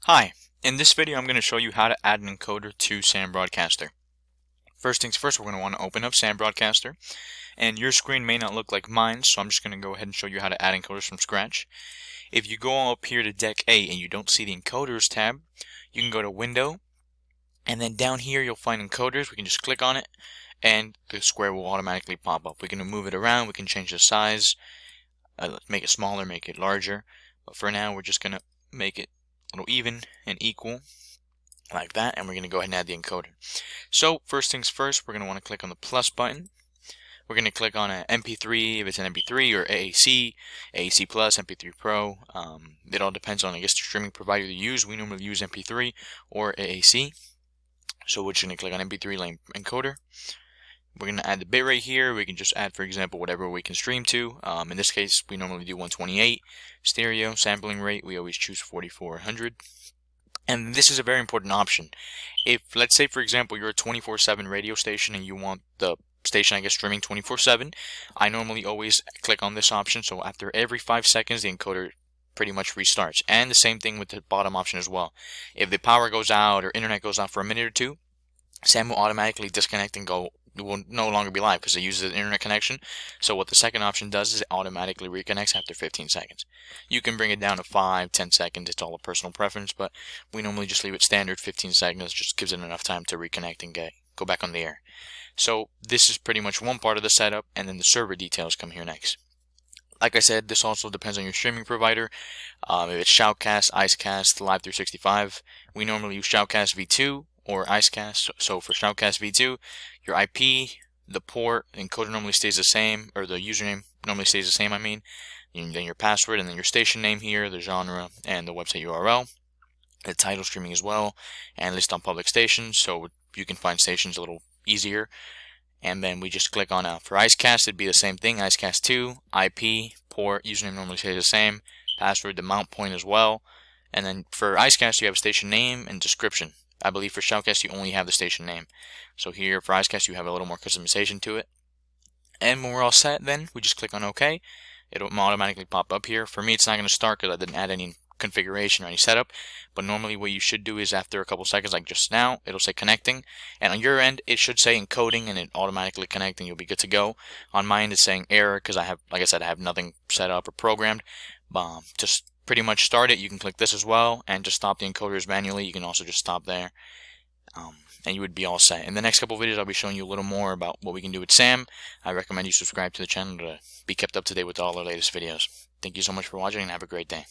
Hi, in this video I'm going to show you how to add an encoder to Sambroadcaster. First things first, we're going to want to open up Sambroadcaster, and your screen may not look like mine, so I'm just going to go ahead and show you how to add encoders from scratch. If you go up here to Deck A and you don't see the Encoders tab, you can go to Window, and then down here you'll find Encoders. We can just click on it, and the square will automatically pop up. We can move it around, we can change the size, make it smaller, make it larger, but for now we're just going to make it a little even and equal like that, and we're going to go ahead and add the encoder. So first things first, we're going to want to click on the plus button. We're going to click on an MP3 if it's an MP3, or AAC, AAC Plus, MP3 Pro. It all depends on, I guess, the streaming provider you use. We normally use MP3 or AAC. So we're just going to click on MP3 lane encoder. We're going to add the bitrate here. We can just add, for example, whatever we can stream to. In this case, we normally do 128. Stereo sampling rate, we always choose 4400. And this is a very important option. If, let's say, for example, you're a 24/7 radio station and you want the station, I guess, streaming 24/7, I normally always click on this option. So after every 5 seconds, the encoder pretty much restarts. And the same thing with the bottom option as well. If the power goes out or internet goes out for a minute or two, Sam will automatically disconnect and will no longer be live because it uses an internet connection. So what the second option does is it automatically reconnects after 15 seconds. You can bring it down to 5, 10 seconds. It's all a personal preference, but we normally just leave it standard 15 seconds. Just gives it enough time to reconnect and go back on the air. So this is pretty much one part of the setup, and then the server details come here next. Like I said, this also depends on your streaming provider. If it's Shoutcast, Icecast, Live365, we normally use Shoutcast v2 or Icecast. So for Shoutcast v2, your IP, the port, encoder normally stays the same, or the username normally stays the same, and then your password, and then your station name here, the genre, and the website URL. The title streaming as well, and list on public stations, so you can find stations a little easier. And then we just click on for Icecast, it'd be the same thing, Icecast2, IP, port, username normally stays the same, password, the mount point as well. And then for Icecast, you have a station name and description. I believe for Shoutcast, you only have the station name. So here for Icecast, you have a little more customization to it. And when we're all set, then we just click on OK. It'll automatically pop up here. For me, it's not going to start because I didn't add any configuration or any setup, but normally what you should do is after a couple seconds, like just now, it'll say connecting, and on your end it should say encoding, and it automatically connect, and you'll be good to go. On my end it's saying error because I have, like I said, I have nothing set up or programmed. Just pretty much start it. You can click this as well and just stop the encoders manually. You can also just stop there, and you would be all set. In the next couple videos I'll be showing you a little more about what we can do with SAM. I recommend you subscribe to the channel to be kept up to date with all our latest videos. Thank you so much for watching, and have a great day.